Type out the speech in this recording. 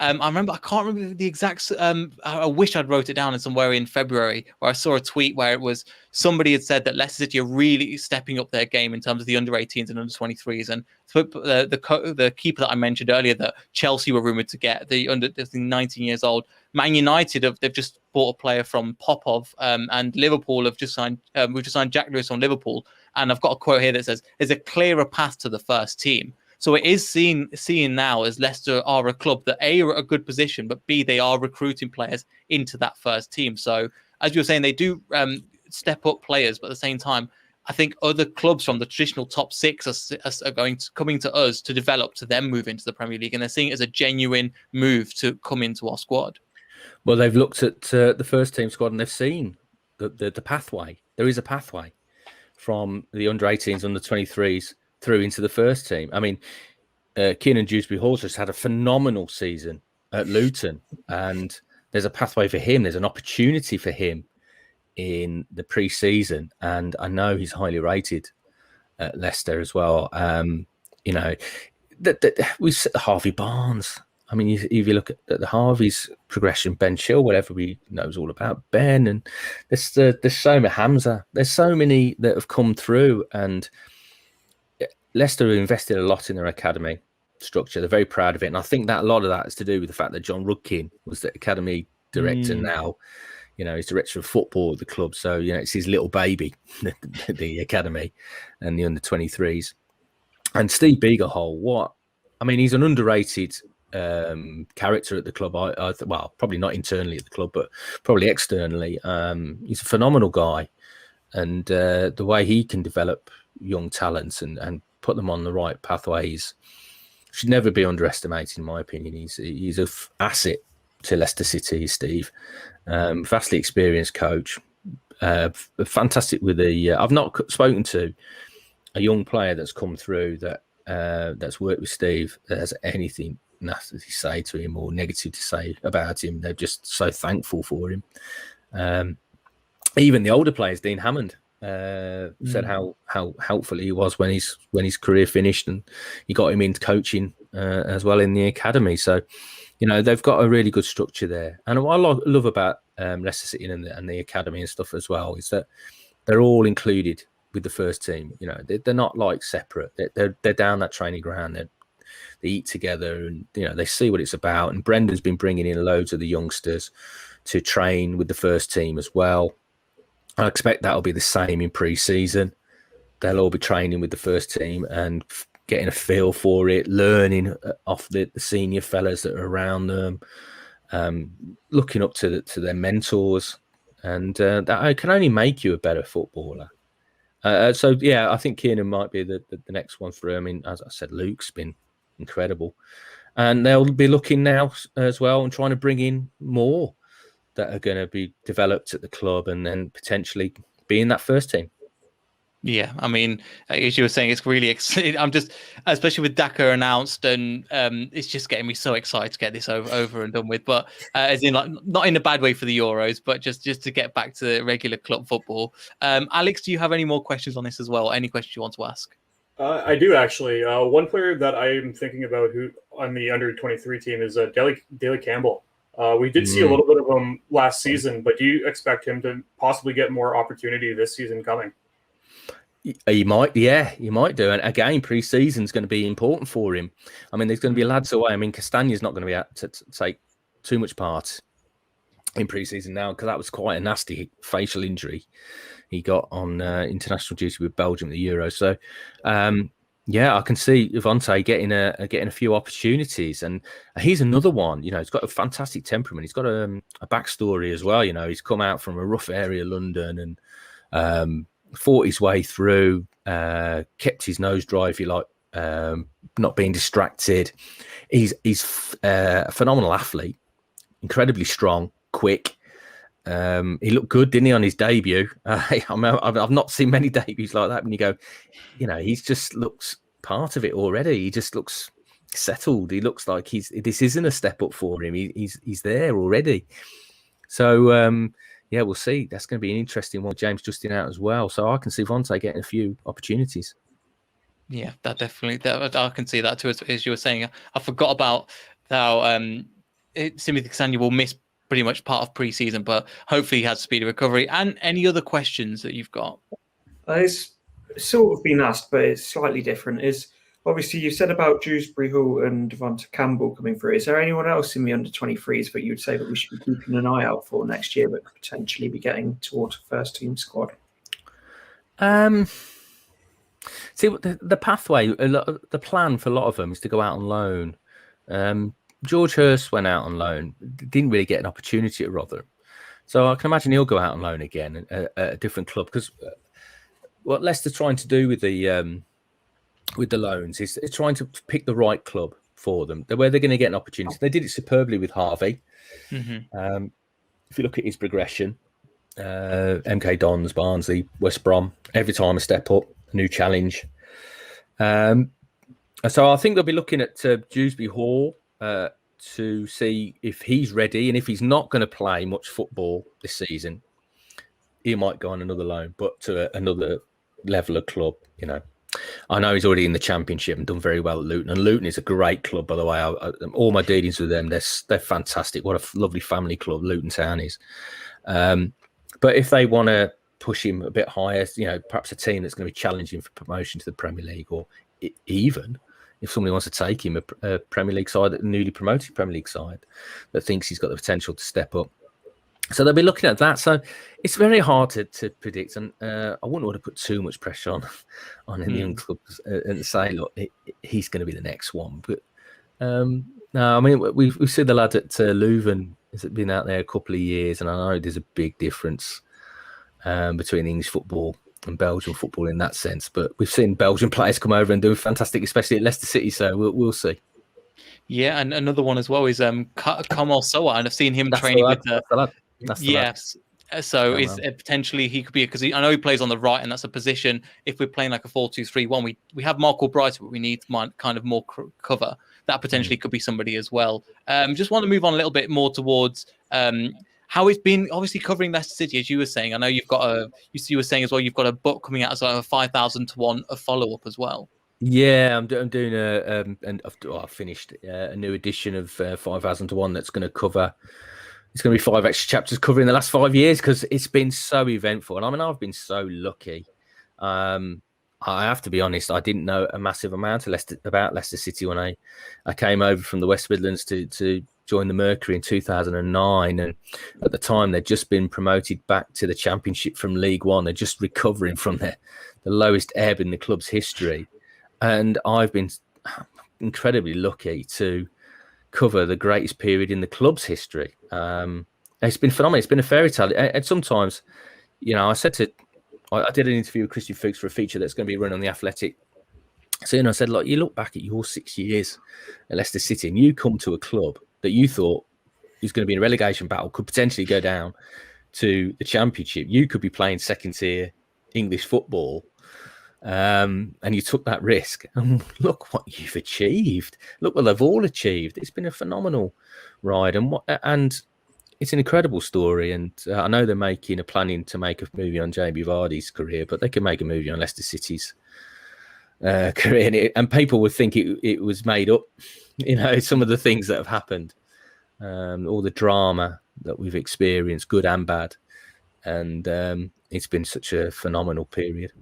I remember, I can't remember the exact. I wish I'd wrote it down in somewhere in February, where I saw a tweet where it was somebody had said that Leicester City are really stepping up their game in terms of the under 18s and under 23s. And the keeper that I mentioned earlier that Chelsea were rumored to get, the under 19 years old. Man United they've just bought a player from Popov, and Liverpool have just signed. We've just signed Jack Lewis on Liverpool, and I've got a quote here that says, "There's a clearer path to the first team." So it is seen now as Leicester are a club that A, are at a good position, but B, they are recruiting players into that first team. So as you were saying, they do step up players, but at the same time, I think other clubs from the traditional top six are coming to us to develop to then move into the Premier League, and they're seeing it as a genuine move to come into our squad. Well, they've looked at the first team squad and they've seen the pathway. There is a pathway from the under 18s, under 23s through into the first team. I mean, Kiernan Dewsbury-Hall's just had a phenomenal season at Luton, and there's a pathway for him. There's an opportunity for him in the pre-season, and I know he's highly rated at Leicester as well. You know, we Harvey Barnes. I mean, if you look at the Harvey's progression, Ben Chill, whatever we knows all about Ben, and there's so many Hamza. There's so many that have come through, and Leicester have invested a lot in their academy structure. They're very proud of it, and I think that a lot of that is to do with the fact that John Rudkin was the academy director. Now, you know, he's director of football at the club, so you know it's his little baby, the academy and the under 23s. And Steve Beaglehole, he's an underrated character at the club. Well, probably not internally at the club, but probably externally. He's a phenomenal guy, and the way he can develop young talents and put them on the right pathways should never be underestimated, in my opinion. He's an asset to Leicester City, Steve. Vastly experienced coach. Fantastic with I've not spoken to a young player that's come through that's worked with Steve that has anything nasty to say to him or negative to say about him. They're just so thankful for him. Even the older players, Dean Hammond, said how helpful he was when his career finished, and he got him into coaching as well in the academy. So, you know, they've got a really good structure there. And what I love about Leicester City and the academy and stuff as well is that they're all included with the first team. You know, they're not like separate. They're down that training ground. They eat together, and you know they see what it's about. And Brendan's been bringing in loads of the youngsters to train with the first team as well. I expect that'll be the same in pre-season. They'll all be training with the first team and getting a feel for it, learning off the senior fellas that are around them, looking up to their mentors, and that can only make you a better footballer. So yeah, I think Kiernan might be the next one for him. I mean, as I said, Luke's been incredible, and they'll be looking now as well and trying to bring in more that are going to be developed at the club and then potentially be in that first team. Yeah, I mean, as you were saying, it's really exciting. I'm just, especially with Daka announced, and it's just getting me so excited to get this over and done with. But as in, like, not in a bad way for the Euros, but just to get back to regular club football. Alex, do you have any more questions on this as well? Any questions you want to ask? I do actually. One player that I'm thinking about who on the under 23 team is Daley Campbell. We did see a little bit of him last season, but do you expect him to possibly get more opportunity this season coming? You might do. And again, pre-season is going to be important for him. I mean, there's going to be lads away. I mean, Castagne's not going to be able to take too much part in pre-season now because that was quite a nasty facial injury he got on international duty with Belgium at the Euros. So, yeah, I can see Ivonte getting a few opportunities, and he's another one. You know, he's got a fantastic temperament. He's got a backstory as well. You know, he's come out from a rough area, London, and fought his way through, kept his nose dry, if you like, not being distracted. He's a phenomenal athlete, incredibly strong, quick. He looked good, didn't he, on his debut? I've not seen many debuts like that when you go, you know, he just looks part of it already. He just looks settled. He looks like this isn't a step up for him. He's there already. So, yeah, we'll see. That's going to be an interesting one. James Justin out as well. So I can see Vontae getting a few opportunities. Yeah, that definitely. I can see that too. As you were saying, I forgot about how Timothy Castagne will miss pretty much part of pre-season, but hopefully he has speedy recovery. And any other questions that you've got? It's sort of been asked, but it's slightly different. Is obviously you said about Dewsbury Hall and Devonta Campbell coming through. Is there anyone else in the under-23s that you would say that we should be keeping an eye out for next year that could potentially be getting towards a first-team squad? See, the pathway, the plan for a lot of them is to go out on loan. George Hurst went out on loan, didn't really get an opportunity at Rotherham. So I can imagine he'll go out on loan again at a different club, because what Leicester's trying to do with the loans is trying to pick the right club for them, where they're going to get an opportunity. They did it superbly with Harvey. Mm-hmm. If you look at his progression, MK Dons, Barnsley, West Brom, every time a step up, a new challenge. So I think they'll be looking at Dewsbury Hall to see if he's ready, and if he's not going to play much football this season, he might go on another loan, but to another level of club. You know, I know he's already in the Championship and done very well at Luton, and Luton is a great club, by the way. All my dealings with them, they're fantastic. What a lovely family club Luton Town is. But if they want to push him a bit higher, you know, perhaps a team that's going to be challenging for promotion to the Premier League, or even if somebody wants to take him, a Premier League side, a newly promoted Premier League side that thinks he's got the potential to step up. So they'll be looking at that. So it's very hard to predict, and I wouldn't want to put too much pressure on any young clubs and say, look, he's going to be the next one. But no, I mean, we've seen the lad at Leuven has been out there a couple of years, and I know there's a big difference between English football and Belgian football in that sense. But we've seen Belgian players come over and do fantastic, especially at Leicester City. So we'll see. Yeah, and another one as well is Kamal Sowa, and I've seen him training with the lad. Yes. So is potentially he could be, because I know he plays on the right, and that's a position. If we're playing like a 4-2-3-1, we have Marco Bright, but we need kind of more cover. That potentially could be somebody as well. Just want to move on a little bit more towards how it's been obviously covering Leicester City, as you were saying. I know you've got you were saying as well, you've got a book coming out as a 5,000 to 1 a follow-up as well. Yeah, I'm doing I've finished a new edition of 5,000 to 1 that's going to cover. It's going to be 5 extra chapters covering the last 5 years, because it's been so eventful. And I mean, I've been so lucky. I have to be honest, I didn't know a massive amount about Leicester City when I came over from the West Midlands to join the Mercury in 2009. And at the time, they'd just been promoted back to the Championship from League One. They're just recovering from the lowest ebb in the club's history. And I've been incredibly lucky to cover the greatest period in the club's history. It's been phenomenal. It's been a fairy tale. And sometimes, you know, I did an interview with Christian Fuchs for a feature that's going to be run on The Athletic soon. I said, look, you look back at your 6 years at Leicester City, and you come to a club that you thought was going to be in a relegation battle, could potentially go down to the Championship. You could be playing second-tier English football. And you took that risk, and look what you've achieved. Look what they've all achieved. It's been a phenomenal ride, and it's an incredible story. And I know they're planning to make a movie on Jamie Vardy's career, but they can make a movie on Leicester City's career, and people would think it was made up. You know, some of the things that have happened, all the drama that we've experienced, good and bad, and it's been such a phenomenal period.